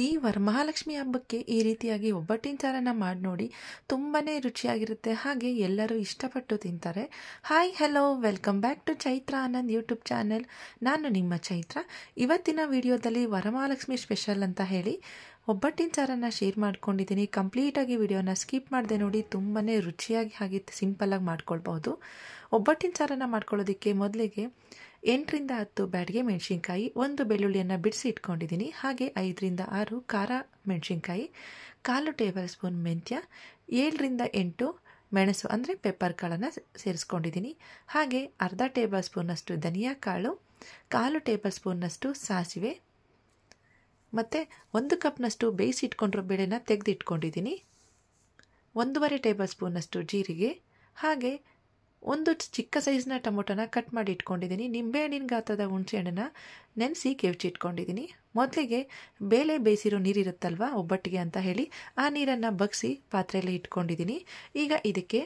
ಈ ವರಮಹಾಲಕ್ಷ್ಮಿ ಹಬ್ಬಕ್ಕೆ ಈ ರೀತಿಯಾಗಿ ಒಬ್ಬಟ್ಟಿನ ಸಾರನ್ನ ಮಾಡಿ ನೋಡಿ. ತುಂಬಾ ರುಚಿಯಾಗಿರುತ್ತೆ, ಹಾಗೆ ಎಲ್ಲರೂ ಇಷ್ಟಪಟ್ಟು ತಿಂತಾರೆ. Hi hello, welcome back to Chaitra Anand YouTube channel. ನಾನು ನಿಮ್ಮ ಚೈತ್ರ. ಇವತ್ತಿನ ವಿಡಿಯೋದಲ್ಲಿ ವರಮಹಾಲಕ್ಷ್ಮಿ ಸ್ಪೆಷಲ್ ಅಂತ ಹೇಳಿ ಒಬ್ಬಟ್ಟಿನ ಸಾರನ್ನು ಶೇರ್ ಮಾಡ್ಕೊಂಡಿದ್ದೀನಿ. ಕಂಪ್ಲೀಟಾಗಿ ವಿಡಿಯೋನ ಸ್ಕಿಪ್ ಮಾಡಿದೆ ನೋಡಿ. ತುಂಬಾ ರುಚಿಯಾಗಿ ಹಾಗೆ ಸಿಂಪಲ್ಲಾಗಿ ಮಾಡ್ಕೊಳ್ಬೋದು. ಒಬ್ಬಟ್ಟಿನ ಸಾರನ್ನು ಮಾಡ್ಕೊಳ್ಳೋದಕ್ಕೆ ಮೊದಲಿಗೆ 8ರಿಂದ 10 ಬ್ಯಾಡಗೆ ಮೆಣಸಿನ್ಕಾಯಿ, 1 ಬೆಳ್ಳುಳ್ಳಿಯನ್ನು ಬಿಡಿಸಿ ಇಟ್ಕೊಂಡಿದ್ದೀನಿ. ಹಾಗೆ 5ರಿಂದ 6 ಖಾರ ಮೆಣಸಿನ್ಕಾಯಿ, 1/4 ಟೇಬಲ್ ಸ್ಪೂನ್ ಮೆಂತ್ಯ, 7ರಿಂದ 8 ಮೆಣಸು ಅಂದರೆ ಪೆಪ್ಪರ್ ಕಾಳನ್ನು ಸೇರಿಸ್ಕೊಂಡಿದ್ದೀನಿ. ಹಾಗೆ ಅರ್ಧ ಟೇಬಲ್ ಸ್ಪೂನಷ್ಟು ಧನಿಯಾ ಕಾಳು, 1/4 ಟೇಬಲ್ ಸ್ಪೂನ್ನಷ್ಟು ಸಾಸಿವೆ, ಮತ್ತು 1 ಕಪ್ನಷ್ಟು ಬೇಯಿಸಿಟ್ಕೊಂಡಿರೋ ಬೇಳೆನ ತೆಗೆದಿಟ್ಕೊಂಡಿದ್ದೀನಿ. 1/2 ಟೇಬಲ್ ಸ್ಪೂನಷ್ಟು ಜೀರಿಗೆ, ಹಾಗೆ ಒಂದು ಚಿಕ್ಕ ಸೈಜ್ನ ಟೊಮೊಟೊನ ಕಟ್ ಮಾಡಿ ಇಟ್ಕೊಂಡಿದ್ದೀನಿ. ನಿಂಬೆಹಣ್ಣಿನ ಗಾತ್ರದ ಹುಣಸೆಹಣ್ಣನ್ನು ನೆನೆಸಿ ಕೆವಚಿಟ್ಕೊಂಡಿದ್ದೀನಿ. ಮೊದಲಿಗೆ ಬೇಳೆ ಬೇಯಿಸಿರೋ ನೀರಿರುತ್ತಲ್ವ ಒಬ್ಬಟ್ಟಿಗೆ ಅಂತ ಹೇಳಿ, ಆ ನೀರನ್ನು ಬಗ್ಸಿ ಪಾತ್ರೆಯಲ್ಲಿ ಇಟ್ಕೊಂಡಿದ್ದೀನಿ. ಈಗ ಇದಕ್ಕೆ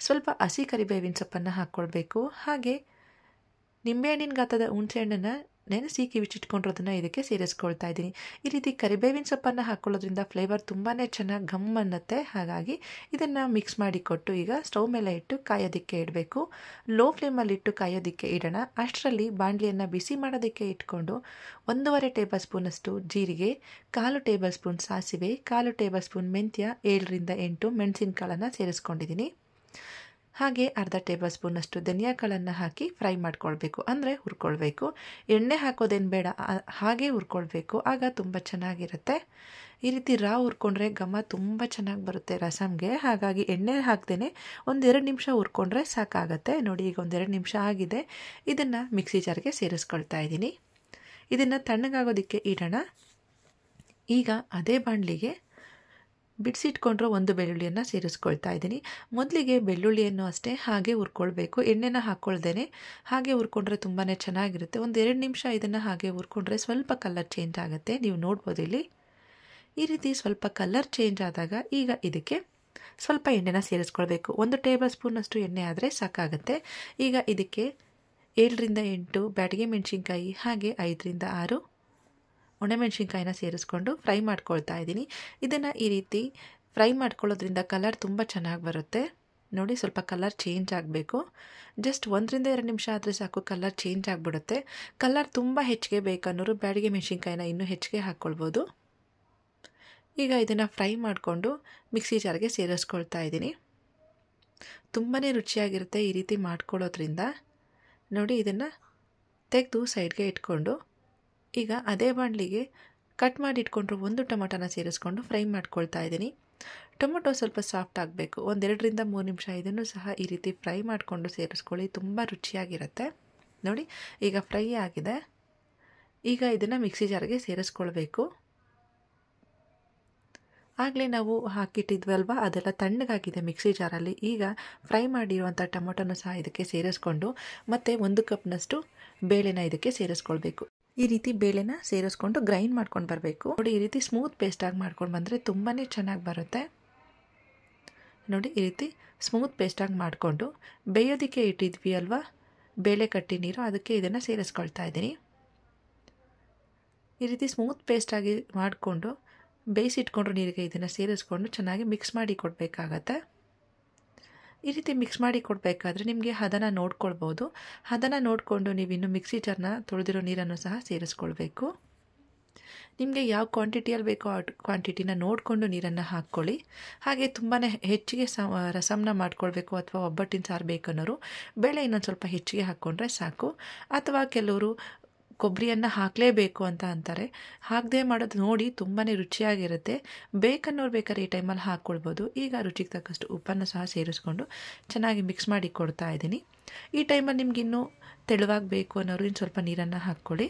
ಸ್ವಲ್ಪ ಹಸಿ ಕರಿಬೇವಿನ ಸೊಪ್ಪನ್ನು ಹಾಕ್ಕೊಳ್ಬೇಕು. ಹಾಗೆ ನಿಂಬೆಹಣ್ಣಿನ ಗಾತ್ರದ ಹುಣಸೆಹಣ್ಣನ್ನು ನೆನೆಸಿ ಕಿವಿಚಿಟ್ಕೊಂಡಿರೋದನ್ನು ಇದಕ್ಕೆ ಸೇರಿಸ್ಕೊಳ್ತಾ ಇದ್ದೀನಿ. ಈ ರೀತಿ ಕರಿಬೇವಿನ ಸೊಪ್ಪನ್ನು ಹಾಕ್ಕೊಳ್ಳೋದ್ರಿಂದ ಫ್ಲೇವರ್ ತುಂಬಾ ಚೆನ್ನಾಗಿ ಘಮ್ ಅನ್ನತ್ತೆ. ಹಾಗಾಗಿ ಇದನ್ನು ಮಿಕ್ಸ್ ಮಾಡಿ ಕೊಟ್ಟು ಈಗ ಸ್ಟವ್ ಮೇಲೆ ಇಟ್ಟು ಕಾಯೋದಕ್ಕೆ ಇಡಬೇಕು. ಲೋ ಫ್ಲೇಮಲ್ಲಿ ಇಟ್ಟು ಕಾಯೋದಕ್ಕೆ ಇಡೋಣ. ಅಷ್ಟರಲ್ಲಿ ಬಾಣಲಿಯನ್ನು ಬಿಸಿ ಮಾಡೋದಕ್ಕೆ ಇಟ್ಕೊಂಡು 1/2 ಟೇಬಲ್ ಸ್ಪೂನಷ್ಟು ಜೀರಿಗೆ, 1/4 ಟೇಬಲ್ ಸ್ಪೂನ್ ಸಾಸಿವೆ, 1/4 ಟೇಬಲ್ ಸ್ಪೂನ್ ಮೆಂತ್ಯ, 7ರಿಂದ 8 ಮೆಣಸಿನಕಾಳನ್ನು ಸೇರಿಸ್ಕೊಂಡಿದ್ದೀನಿ. ಹಾಗೆ ಅರ್ಧ ಟೇಬಲ್ ಸ್ಪೂನಷ್ಟು ಧನಿಯಾ ಕಾಳನ್ನು ಹಾಕಿ ಫ್ರೈ ಮಾಡ್ಕೊಳ್ಬೇಕು, ಅಂದರೆ ಹುರ್ಕೊಳ್ಬೇಕು. ಎಣ್ಣೆ ಹಾಕೋದೇನು ಬೇಡ, ಹಾಗೆ ಹುರ್ಕೊಳ್ಬೇಕು. ಆಗ ತುಂಬ ಚೆನ್ನಾಗಿರುತ್ತೆ. ಈ ರೀತಿ ಹುರ್ಕೊಂಡ್ರೆ ಘಮ ತುಂಬ ಚೆನ್ನಾಗಿ ಬರುತ್ತೆ ರಸಮ್ಗೆ. ಹಾಗಾಗಿ ಎಣ್ಣೆ ಹಾಕ್ದೇ 1-2 ನಿಮಿಷ ಹುರ್ಕೊಂಡ್ರೆ ಸಾಕಾಗತ್ತೆ. ನೋಡಿ, ಈಗ 1-2 ನಿಮಿಷ ಆಗಿದೆ. ಇದನ್ನು ಮಿಕ್ಸಿ ಜಾರ್ಗೆ ಸೇರಿಸ್ಕೊಳ್ತಾ ಇದ್ದೀನಿ. ಇದನ್ನು ತಣ್ಣಗಾಗೋದಕ್ಕೆ ಇಡೋಣ. ಈಗ ಅದೇ ಬಾಣಲಿಗೆ ಬಿಡಿಸಿಟ್ಕೊಂಡ್ರೆ 1 ಬೆಳ್ಳುಳ್ಳಿಯನ್ನು ಸೇರಿಸ್ಕೊಳ್ತಾ ಇದ್ದೀನಿ. ಮೊದಲಿಗೆ ಬೆಳ್ಳುಳ್ಳಿಯನ್ನು ಅಷ್ಟೇ ಹಾಗೆ ಹುರ್ಕೊಳ್ಬೇಕು, ಎಣ್ಣೆನ ಹಾಕ್ಕೊಳ್ದೇನೆ. ಹಾಗೆ ಹುರ್ಕೊಂಡ್ರೆ ತುಂಬಾ ಚೆನ್ನಾಗಿರುತ್ತೆ. 1-2 ನಿಮಿಷ ಇದನ್ನು ಹಾಗೆ ಹುರ್ಕೊಂಡ್ರೆ ಸ್ವಲ್ಪ ಕಲರ್ ಚೇಂಜ್ ಆಗುತ್ತೆ. ನೀವು ನೋಡ್ಬೋದು ಇಲ್ಲಿ. ಈ ರೀತಿ ಸ್ವಲ್ಪ ಕಲರ್ ಚೇಂಜ್ ಆದಾಗ ಈಗ ಇದಕ್ಕೆ ಸ್ವಲ್ಪ ಎಣ್ಣೆನ ಸೇರಿಸ್ಕೊಳ್ಬೇಕು. 1 ಟೇಬಲ್ ಸ್ಪೂನಷ್ಟು ಎಣ್ಣೆ ಆದರೆ ಸಾಕಾಗುತ್ತೆ. ಈಗ ಇದಕ್ಕೆ 7ರಿಂದ 8 ಬ್ಯಾಡಗೆ ಮೆಣಸಿನ್ಕಾಯಿ, ಹಾಗೆ 5ರಿಂದ 6 ಒಣಮೆಣಸಿನ್ಕಾಯಿನ ಸೇರಿಸ್ಕೊಂಡು ಫ್ರೈ ಮಾಡ್ಕೊಳ್ತಾ ಇದ್ದೀನಿ. ಇದನ್ನು ಈ ರೀತಿ ಫ್ರೈ ಮಾಡ್ಕೊಳ್ಳೋದ್ರಿಂದ ಕಲರ್ ತುಂಬ ಚೆನ್ನಾಗಿ ಬರುತ್ತೆ. ನೋಡಿ, ಸ್ವಲ್ಪ ಕಲರ್ ಚೇಂಜ್ ಆಗಬೇಕು. ಜಸ್ಟ್ 1-2 ನಿಮಿಷ ಆದರೆ ಸಾಕು, ಕಲರ್ ಚೇಂಜ್ ಆಗಿಬಿಡುತ್ತೆ. ಕಲರ್ ತುಂಬ ಹೆಚ್ಚಿಗೆ ಬೇಕನ್ನೋರು ಬ್ಯಾಡಗೆ ಮೆಣಸಿನ್ಕಾಯಿನ ಇನ್ನೂ ಹೆಚ್ಚಿಗೆ ಹಾಕ್ಕೊಳ್ಬೋದು. ಈಗ ಇದನ್ನು ಫ್ರೈ ಮಾಡಿಕೊಂಡು ಮಿಕ್ಸಿ ಜಾರ್ಗೆ ಸೇರಿಸ್ಕೊಳ್ತಾ ಇದ್ದೀನಿ. ತುಂಬಾ ರುಚಿಯಾಗಿರುತ್ತೆ ಈ ರೀತಿ ಮಾಡ್ಕೊಳ್ಳೋದ್ರಿಂದ. ನೋಡಿ, ಇದನ್ನು ತೆಗೆದು ಸೈಡ್ಗೆ ಇಟ್ಕೊಂಡು ಈಗ ಅದೇ ಬಾಣಲಿಗೆ ಕಟ್ ಮಾಡಿ ಇಟ್ಕೊಂಡ್ರು 1 ಟೊಮೊಟೊನ ಸೇರಿಸ್ಕೊಂಡು ಫ್ರೈ ಮಾಡ್ಕೊಳ್ತಾ ಇದ್ದೀನಿ. ಟೊಮೊಟೊ ಸ್ವಲ್ಪ ಸಾಫ್ಟ್ ಆಗಬೇಕು. 1-2ರಿಂದ 3 ನಿಮಿಷ ಇದನ್ನು ಸಹ ಈ ರೀತಿ ಫ್ರೈ ಮಾಡಿಕೊಂಡು ಸೇರಿಸ್ಕೊಳ್ಳಿ, ತುಂಬ ರುಚಿಯಾಗಿರುತ್ತೆ. ನೋಡಿ, ಈಗ ಫ್ರೈ ಆಗಿದೆ. ಈಗ ಇದನ್ನು ಮಿಕ್ಸಿ ಜಾರ್ಗೆ ಸೇರಿಸ್ಕೊಳ್ಬೇಕು. ಆಗಲೇ ನಾವು ಹಾಕಿಟ್ಟಿದ್ವಲ್ವ, ಅದೆಲ್ಲ ತಣ್ಣಗಾಗಿದೆ ಮಿಕ್ಸಿ ಜಾರಲ್ಲಿ. ಈಗ ಫ್ರೈ ಮಾಡಿರುವಂಥ ಟೊಮೊಟೊನ ಸಹ ಇದಕ್ಕೆ ಸೇರಿಸ್ಕೊಂಡು ಮತ್ತು 1 ಕಪ್ನಷ್ಟು ಬೇಳೆನ ಇದಕ್ಕೆ ಸೇರಿಸ್ಕೊಳ್ಬೇಕು. ಈ ರೀತಿ ಬೇಳೆನ ಸೇರಿಸ್ಕೊಂಡು ಗ್ರೈಂಡ್ ಮಾಡ್ಕೊಂಡು ಬರಬೇಕು. ನೋಡಿ, ಈ ರೀತಿ ಸ್ಮೂತ್ ಪೇಸ್ಟಾಗಿ ಮಾಡ್ಕೊಂಡು ಬಂದರೆ ತುಂಬಾ ಚೆನ್ನಾಗಿ ಬರುತ್ತೆ. ನೋಡಿ, ಈ ರೀತಿ ಸ್ಮೂತ್ ಪೇಸ್ಟಾಗಿ ಮಾಡಿಕೊಂಡು ಬೇಯೋದಕ್ಕೆ ಇಟ್ಟಿದ್ವಿ ಅಲ್ವಾ ಬೇಳೆ ಕಟ್ಟಿ ನೀರು, ಅದಕ್ಕೆ ಇದನ್ನು ಸೇರಿಸ್ಕೊಳ್ತಾ ಇದ್ದೀನಿ. ಈ ರೀತಿ ಸ್ಮೂತ್ ಪೇಸ್ಟಾಗಿ ಮಾಡಿಕೊಂಡು ಬೇಯಿಸಿಟ್ಕೊಂಡ್ರು ನೀರಿಗೆ ಇದನ್ನು ಸೇರಿಸ್ಕೊಂಡು ಚೆನ್ನಾಗಿ ಮಿಕ್ಸ್ ಮಾಡಿ ಕೊಡಬೇಕಾಗತ್ತೆ. ಈ ರೀತಿ ಮಿಕ್ಸ್ ಮಾಡಿ ಕೊಡಬೇಕಾದ್ರೆ ನಿಮಗೆ ಹದನ ನೋಡ್ಕೊಳ್ಬೋದು. ಹದನ ನೋಡಿಕೊಂಡು ನೀವಿನ್ನು ಮಿಕ್ಸಿ ಜಾರ್ನ ತೊಳೆದಿರೋ ನೀರನ್ನು ಸಹ ಸೇರಿಸ್ಕೊಳ್ಬೇಕು. ನಿಮಗೆ ಯಾವ ಕ್ವಾಂಟಿಟಿಯಲ್ಲಿ ಬೇಕೋ ಆ ಕ್ವಾಂಟಿಟಿನ ನೋಡಿಕೊಂಡು ನೀರನ್ನು ಹಾಕ್ಕೊಳ್ಳಿ. ಹಾಗೆ ತುಂಬಾ ಹೆಚ್ಚಿಗೆ ರಸಮ್ನ ಮಾಡ್ಕೊಳ್ಬೇಕು ಅಥವಾ ಒಬ್ಬಟ್ಟಿನ ಸಾರು ಬೇಕನ್ನೋರು ಬೇಳೆ ಇನ್ನೊಂದು ಸ್ವಲ್ಪ ಹೆಚ್ಚಿಗೆ ಹಾಕ್ಕೊಂಡ್ರೆ ಸಾಕು. ಅಥವಾ ಕೆಲವರು ಕೊಬ್ಬರಿಯನ್ನು ಹಾಕಲೇಬೇಕು ಅಂತ ಅಂತಾರೆ. ಹಾಕದೆ ಮಾಡೋದು ನೋಡಿ ತುಂಬಾ ರುಚಿಯಾಗಿರುತ್ತೆ. ಬೇಕನ್ನೋರು ಬೇಕಾದ್ರೆ ಈ ಟೈಮಲ್ಲಿ ಹಾಕ್ಕೊಳ್ಬೋದು. ಈಗ ರುಚಿಗೆ ತಕ್ಕಷ್ಟು ಉಪ್ಪನ್ನು ಸಹ ಸೇರಿಸ್ಕೊಂಡು ಚೆನ್ನಾಗಿ ಮಿಕ್ಸ್ ಮಾಡಿ ಕೊಡ್ತಾ ಇದ್ದೀನಿ. ಈ ಟೈಮಲ್ಲಿ ನಿಮಗಿನ್ನೂ ತೆಳುವಾಗಿ ಬೇಕು ಅನ್ನೋರು ಇನ್ನು ಸ್ವಲ್ಪ ನೀರನ್ನು ಹಾಕ್ಕೊಳ್ಳಿ.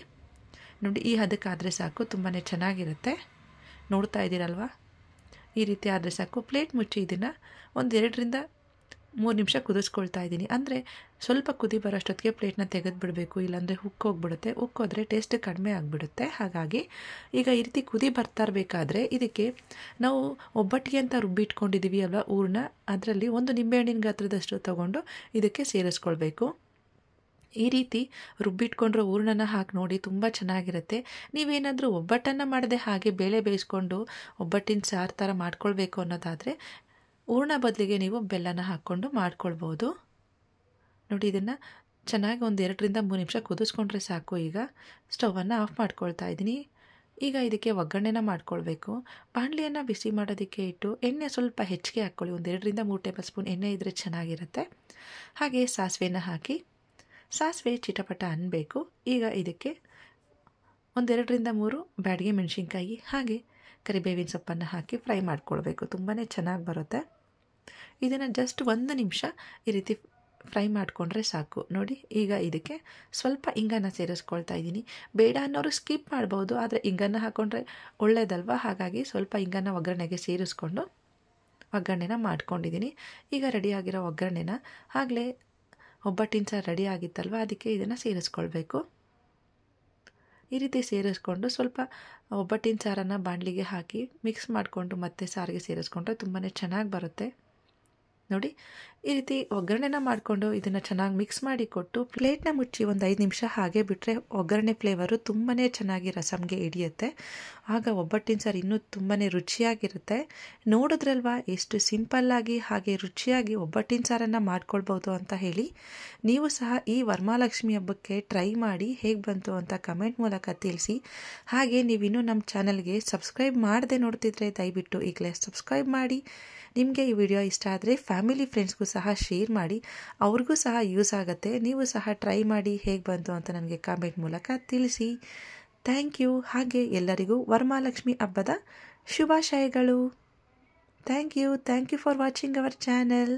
ನೋಡಿ, ಈ ಹದಕ್ಕಾದರೆ ಸಾಕು, ತುಂಬಾ ಚೆನ್ನಾಗಿರುತ್ತೆ. ನೋಡ್ತಾ ಇದ್ದೀರಲ್ವ, ಈ ರೀತಿ ಆದರೆ ಸಾಕು. ಪ್ಲೇಟ್ ಮುಚ್ಚಿ ಇದನ್ನು 1-2ರಿಂದ 3 ನಿಮಿಷ ಕುದಿಸ್ಕೊಳ್ತಾ ಇದ್ದೀನಿ. ಅಂದರೆ ಸ್ವಲ್ಪ ಕುದಿ ಬರೋಷ್ಟೊತ್ತಿಗೆ ಪ್ಲೇಟ್ನ ತೆಗೆದು ಬಿಡಬೇಕು, ಇಲ್ಲಾಂದರೆ ಉಕ್ಕೋಗ್ಬಿಡುತ್ತೆ. ಉಕ್ಕೋದ್ರೆ ಟೇಸ್ಟ್ ಕಡಿಮೆ ಆಗಿಬಿಡುತ್ತೆ. ಹಾಗಾಗಿ ಈಗ ಈ ರೀತಿ ಕುದಿ ಬರ್ತಾ ಇರಬೇಕಾದ್ರೆ ಇದಕ್ಕೆ ನಾವು ಒಬ್ಬಟ್ಟಿಗೆ ಅಂತ ರುಬ್ಬಿಟ್ಕೊಂಡಿದ್ದೀವಿ ಅಲ್ವಾ ಹೂರಣ, ಅದರಲ್ಲಿ 1 ನಿಂಬೆಹಣ್ಣಿನ ಗಾತ್ರದಷ್ಟು ತೊಗೊಂಡು ಇದಕ್ಕೆ ಸೇರಿಸ್ಕೊಳ್ಬೇಕು. ಈ ರೀತಿ ರುಬ್ಬಿಟ್ಕೊಂಡ್ರೆ ಹೂರಣನ ಹಾಕಿ ನೋಡಿ, ತುಂಬ ಚೆನ್ನಾಗಿರುತ್ತೆ. ನೀವೇನಾದರೂ ಒಬ್ಬಟ್ಟನ್ನು ಮಾಡದೆ ಹಾಗೆ ಬೇಳೆ ಬೇಯಿಸ್ಕೊಂಡು ಒಬ್ಬಟ್ಟಿನ ಸಾರು ಥರ ಮಾಡ್ಕೊಳ್ಬೇಕು ಅನ್ನೋದಾದರೆ ಹೂರಣ ಬದಲಿಗೆ ನೀವು ಬೆಲ್ಲನ ಹಾಕ್ಕೊಂಡು ಮಾಡ್ಕೊಳ್ಬೋದು. ನೋಡಿ, ಇದನ್ನು ಚೆನ್ನಾಗಿ ಒಂದು 2ರಿಂದ 3 ನಿಮಿಷ ಕುದಿಸ್ಕೊಂಡ್ರೆ ಸಾಕು. ಈಗ ಸ್ಟವನ್ನು ಆಫ್ ಮಾಡ್ಕೊಳ್ತಾ ಇದ್ದೀನಿ. ಈಗ ಇದಕ್ಕೆ ಒಗ್ಗರಣೆನ ಮಾಡ್ಕೊಳ್ಬೇಕು. ಬಾಣಲಿಯನ್ನು ಬಿಸಿ ಮಾಡೋದಕ್ಕೆ ಇಟ್ಟು ಎಣ್ಣೆ ಸ್ವಲ್ಪ ಹೆಚ್ಚಿಗೆ ಹಾಕ್ಕೊಳ್ಳಿ. ಒಂದು 2ರಿಂದ 3 ಟೇಬಲ್ ಸ್ಪೂನ್ ಎಣ್ಣೆ ಇದ್ದರೆ ಚೆನ್ನಾಗಿರುತ್ತೆ. ಹಾಗೆ ಸಾಸಿವೆನ ಹಾಕಿ, ಸಾಸಿವೆ ಚಿಟಪಟ ಅನ್ನಬೇಕು. ಈಗ ಇದಕ್ಕೆ ಒಂದು 2ರಿಂದ 3 ಬ್ಯಾಡಗಿ ಮೆಣಸಿನ್ಕಾಯಿ ಹಾಗೆ ಕರಿಬೇವಿನ ಸೊಪ್ಪನ್ನು ಹಾಕಿ ಫ್ರೈ ಮಾಡ್ಕೊಳ್ಬೇಕು. ತುಂಬಾ ಚೆನ್ನಾಗಿ ಬರುತ್ತೆ. ಇದನ್ನು ಜಸ್ಟ್ 1 ನಿಮಿಷ ಈ ರೀತಿ ಫ್ರೈ ಮಾಡಿಕೊಂಡ್ರೆ ಸಾಕು. ನೋಡಿ, ಈಗ ಇದಕ್ಕೆ ಸ್ವಲ್ಪ ಇಂಗನ್ನು ಸೇರಿಸ್ಕೊಳ್ತಾ ಇದ್ದೀನಿ. ಬೇಡ ಅನ್ನೋರು ಸ್ಕಿಪ್ ಮಾಡ್ಬೋದು, ಆದರೆ ಇಂಗನ್ನು ಹಾಕ್ಕೊಂಡ್ರೆ ಒಳ್ಳೆಯದಲ್ವ, ಹಾಗಾಗಿ ಸ್ವಲ್ಪ ಇಂಗನ್ನು ಒಗ್ಗರಣೆಗೆ ಸೇರಿಸ್ಕೊಂಡು ಒಗ್ಗರಣೆನ ಮಾಡ್ಕೊಂಡಿದ್ದೀನಿ. ಈಗ ರೆಡಿಯಾಗಿರೋ ಒಗ್ಗರಣೆನ ಆಗಲೇ ಒಬ್ಬಟ್ಟಿನ ಸಾರು ರೆಡಿ ಆಗಿತ್ತಲ್ವ, ಅದಕ್ಕೆ ಇದನ್ನು ಸೇರಿಸ್ಕೊಳ್ಬೇಕು. ಈ ರೀತಿ ಸೇರಿಸ್ಕೊಂಡು ಸ್ವಲ್ಪ ಒಬ್ಬಟ್ಟಿನ ಸಾರನ್ನು ಬಾಣಲಿಗೆ ಹಾಕಿ ಮಿಕ್ಸ್ ಮಾಡಿಕೊಂಡು ಮತ್ತೆ ಸಾರಿಗೆ ಸೇರಿಸ್ಕೊಂಡ್ರೆ ತುಂಬಾ ಚೆನ್ನಾಗಿ ಬರುತ್ತೆ. ನೋಡಿ, ಈ ರೀತಿ ಒಗ್ಗರಣೆನ ಮಾಡಿಕೊಂಡು ಇದನ್ನು ಚೆನ್ನಾಗಿ ಮಿಕ್ಸ್ ಮಾಡಿ ಕೊಟ್ಟು ಪ್ಲೇಟ್ನ ಮುಚ್ಚಿ ಒಂದು 5 ನಿಮಿಷ ಹಾಗೆ ಬಿಟ್ಟರೆ ಒಗ್ಗರಣೆ ಫ್ಲೇವರು ತುಂಬಾ ಚೆನ್ನಾಗಿ ರಸಮ್ಗೆ ಹಿಡಿಯುತ್ತೆ. ಆಗ ಒಬ್ಬಟ್ಟಿನ ಸಾರು ಇನ್ನೂ ತುಂಬಾ ರುಚಿಯಾಗಿರುತ್ತೆ. ನೋಡಿದ್ರಲ್ವಾ ಎಷ್ಟು ಸಿಂಪಲ್ಲಾಗಿ ಹಾಗೆ ರುಚಿಯಾಗಿ ಒಬ್ಬಟ್ಟಿನ ಸಾರನ್ನು ಮಾಡ್ಕೊಳ್ಬೋದು ಅಂತ ಹೇಳಿ. ನೀವು ಸಹ ಈ ವರಮಹಾಲಕ್ಷ್ಮಿ ಹಬ್ಬಕ್ಕೆ ಟ್ರೈ ಮಾಡಿ ಹೇಗೆ ಬಂತು ಅಂತ ಕಮೆಂಟ್ ಮೂಲಕ ತಿಳಿಸಿ. ಹಾಗೆ ನೀವಿನ್ನೂ ನಮ್ಮ ಚಾನಲ್ಗೆ ಸಬ್ಸ್ಕ್ರೈಬ್ ಮಾಡದೆ ನೋಡ್ತಿದ್ರೆ ದಯವಿಟ್ಟು ಈಗಲೇ ಸಬ್ಸ್ಕ್ರೈಬ್ ಮಾಡಿ. ನಿಮಗೆ ಈ ವಿಡಿಯೋ ಇಷ್ಟ ಆದರೆ ಫ್ಯಾಮಿಲಿ ಫ್ರೆಂಡ್ಸ್ಗೂ ಸಹ ಶೇರ್ ಮಾಡಿ, ಅವ್ರಿಗೂ ಸಹ ಯೂಸ್ ಆಗುತ್ತೆ. ನೀವು ಸಹ ಟ್ರೈ ಮಾಡಿ ಹೇಗೆ ಬಂತು ಅಂತ ನನಗೆ ಕಾಮೆಂಟ್ ಮೂಲಕ ತಿಳಿಸಿ. Thank you. ಹಾಗೆ ಎಲ್ಲರಿಗೂ ವರಮಹಾಲಕ್ಷ್ಮಿ ಹಬ್ಬದ ಶುಭಾಶಯಗಳು. Thank you for watching our channel.